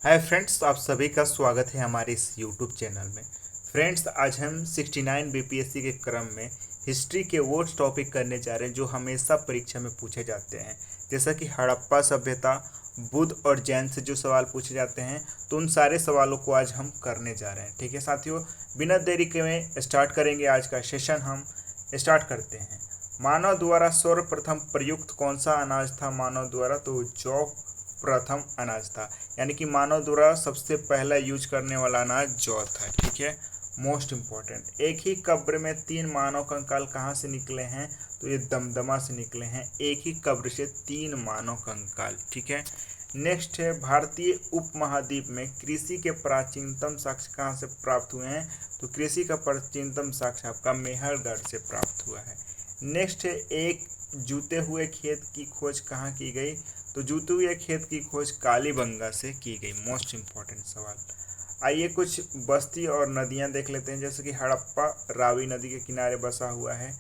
Hi friends, आप सभी का स्वागत है हमारे इस यूट्यूब चैनल में। फ्रेंड्स, आज हम 69 बीपीएससी के क्रम में हिस्ट्री के वो टॉपिक करने जा रहे हैं जो हमेशा परीक्षा में पूछे जाते हैं। जैसा कि हड़प्पा सभ्यता, बुद्ध और जैन से जो सवाल पूछे जाते हैं, तो उन सारे सवालों को आज हम करने जा रहे हैं। ठीक है साथियों, बिना देरी के में स्टार्ट करेंगे आज का सेशन। हम स्टार्ट करते हैं। मानव द्वारा सर्वप्रथम प्रयुक्त कौन सा अनाज था? मानव द्वारा तो जौ प्रथम अनाज था, यानी कि मानव द्वारा सबसे पहला यूज करने वाला अनाज जौ था। ठीक है, मोस्ट इम्पॉर्टेंट। एक ही कब्र में 3 मानव कंकाल कहाँ से निकले हैं? तो ये दमदमा से निकले हैं। एक ही कब्र से 3 मानव कंकाल। ठीक है, नेक्स्ट है भारतीय उपमहाद्वीप में कृषि के प्राचीनतम साक्ष्य कहाँ से प्राप्त हुए हैं? तो कृषि का प्राचीनतम साक्ष्य आपका मेहरगढ़ से प्राप्त हुआ है। नेक्स्ट है एक जूते हुए खेत की खोज कहाँ की गई? तो जूते हुए खेत की खोज कालीबंगा से की गई। मोस्ट इम्पॉर्टेंट सवाल। आइए कुछ बस्ती और नदियां देख लेते हैं। जैसे कि हड़प्पा रावी नदी के किनारे बसा हुआ है,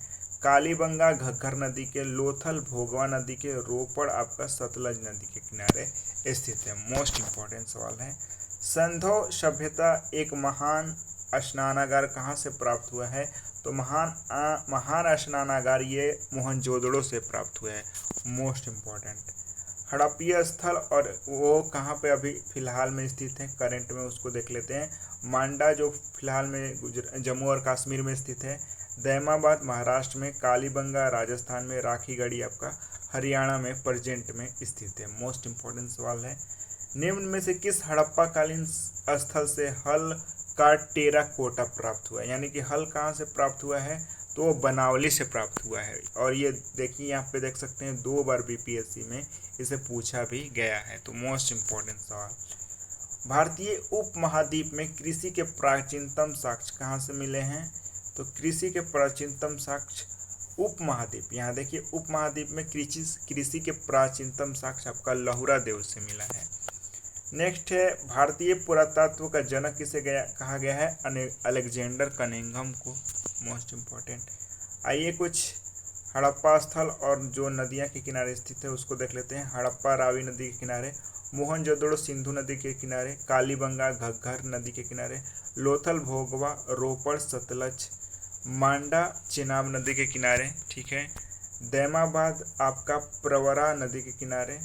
कालीबंगा घग्गर नदी के, लोथल भोगवा नदी के, रोपड़ आपका सतलज नदी के किनारे स्थित है। मोस्ट इम्पॉर्टेंट सवाल है। संधो सभ्यता एक महान स्नानागार कहाँ से प्राप्त हुआ है? तो महान स्नानागार ये मोहनजोदड़ो से प्राप्त हुआ है। Most important. हड़प्पीय स्थल और वो कहाँ पे अभी फिलहाल में स्थित है, करंट में, उसको देख लेते हैं। मांडा जो फिलहाल में जम्मू और कश्मीर में स्थित है, दैमाबाद महाराष्ट्र में, कालीबंगा राजस्थान में, राखीगढ़ी आपका हरियाणा में प्रेजेंट में स्थित है। मोस्ट इम्पोर्टेंट सवाल है। निम्न में से किस हड़प्पा कालीन स्थल से हल का टेराकोटा प्राप्त हुआ है? यानी कि हल कहाँ से प्राप्त हुआ है? तो वो बनावली से प्राप्त हुआ है। और ये देखिए, यहाँ पे देख सकते हैं 2 बार बीपीएससी में इसे पूछा भी गया है। तो मोस्ट इम्पोर्टेंट सवाल। भारतीय उपमहाद्वीप में कृषि के प्राचीनतम साक्ष्य कहाँ से मिले हैं? तो कृषि के प्राचीनतम साक्ष्य उपमहाद्वीप, यहाँ देखिए उपमहाद्वीप में कृषि के प्राचीनतम साक्ष्य आपका लहुरा देव से मिला है। नेक्स्ट है भारतीय पुरातत्व का जनक किसे कहा गया है? अलेक्जेंडर कनिंघम को। Most important. आइए कुछ हड़प्पा स्थल और जो नदियां के किनारे स्थित है उसको देख लेते हैं। हड़प्पा रावी नदी के किनारे, मोहनजोदड़ो सिंधु नदी के किनारे, कालीबंगा घग्गर नदी के किनारे, लोथल भोगवा रोपड़ सतलज, मांडा चेनाब नदी के किनारे। ठीक है, दैमाबाद आपका प्रवरा नदी के किनारे,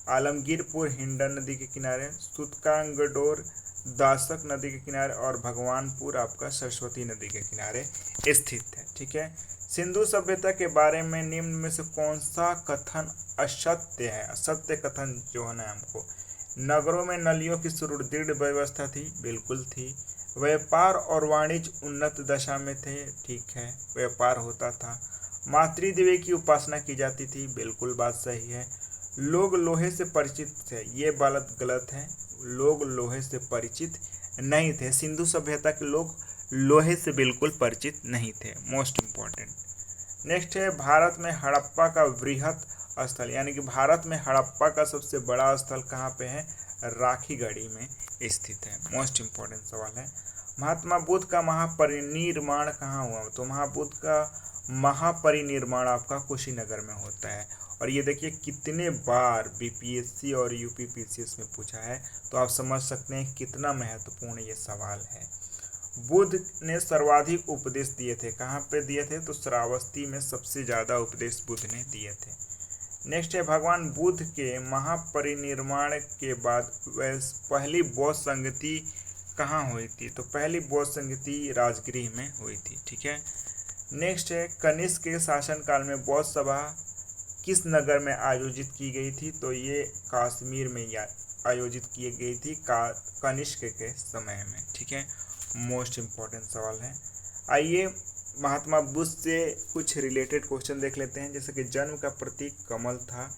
आलमगीरपुर हिंडन नदी के किनारे, सूतकांगडोर दासक नदी के किनारे और भगवानपुर आपका सरस्वती नदी के किनारे स्थित है। ठीक है, सिंधु सभ्यता के बारे में निम्न में से कौन सा कथन असत्य है? असत्य कथन जो है ना हमको। नगरों में नलियों की सुदृढ़ व्यवस्था थी, बिल्कुल थी। व्यापार और वाणिज्य उन्नत दशा में थे, ठीक है, व्यापार होता था। मातृदेवी की उपासना की जाती थी, बिल्कुल बात सही है। लोग लोहे से परिचित थे, ये बात गलत है। लोग लोहे से परिचित नहीं थे। सिंधु सभ्यता के लोग लोहे से बिल्कुल परिचित नहीं थे। Most important. नेक्स्ट है भारत में हड़प्पा का वृहत स्थल, यानी कि भारत में हड़प्पा का सबसे बड़ा स्थल कहाँ पे है? राखीगढ़ी में स्थित है। मोस्ट इम्पॉर्टेंट सवाल है। महात्मा बुद्ध का महापरिनिर्वाण कहाँ हुआ? तो महाबुद्ध का महापरिनिर्वाण आपका कुशीनगर में होता है। और ये देखिए कितने बार बीपीएससी और यूपीपीसीएस में पूछा है, तो आप समझ सकते हैं कितना महत्वपूर्ण ये सवाल है। बुद्ध ने सर्वाधिक उपदेश दिए थे, कहाँ पे दिए थे? तो श्रावस्ती में सबसे ज़्यादा उपदेश बुद्ध ने दिए थे। नेक्स्ट है भगवान बुद्ध के महापरिनिर्वाण के बाद पहली बौद्ध संगति कहाँ हुई थी? तो पहली बौद्ध संगति राजगृह में हुई थी। ठीक है, नेक्स्ट है कनिष्क के शासनकाल में बौद्ध सभा किस नगर में आयोजित की गई थी? तो ये कश्मीर में आयोजित की गई थी कनिष्क के समय में। ठीक है, मोस्ट इम्पॉर्टेंट सवाल है। आइए महात्मा बुद्ध से कुछ रिलेटेड क्वेश्चन देख लेते हैं। जैसे कि जन्म का प्रतीक कमल था,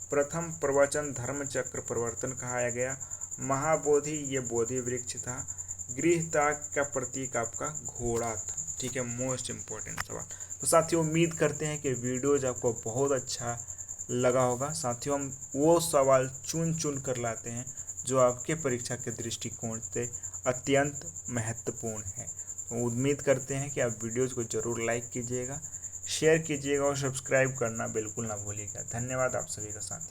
प्रथम प्रवचन धर्म चक्र प्रवर्तन कहा गया, महाबोधि ये बोधि वृक्ष था, गृहत्याग का प्रतीक आपका घोड़ा था। ठीक है, मोस्ट इम्पोर्टेंट सवाल। तो साथियों उम्मीद करते हैं कि वीडियोज आपको बहुत अच्छा लगा होगा। साथियों हम वो सवाल चुन चुन कर लाते हैं जो आपके परीक्षा के दृष्टिकोण से अत्यंत महत्वपूर्ण है। तो उम्मीद करते हैं कि आप वीडियोज़ को ज़रूर लाइक कीजिएगा, शेयर कीजिएगा और सब्सक्राइब करना बिल्कुल ना भूलिएगा। धन्यवाद आप सभी का साथ।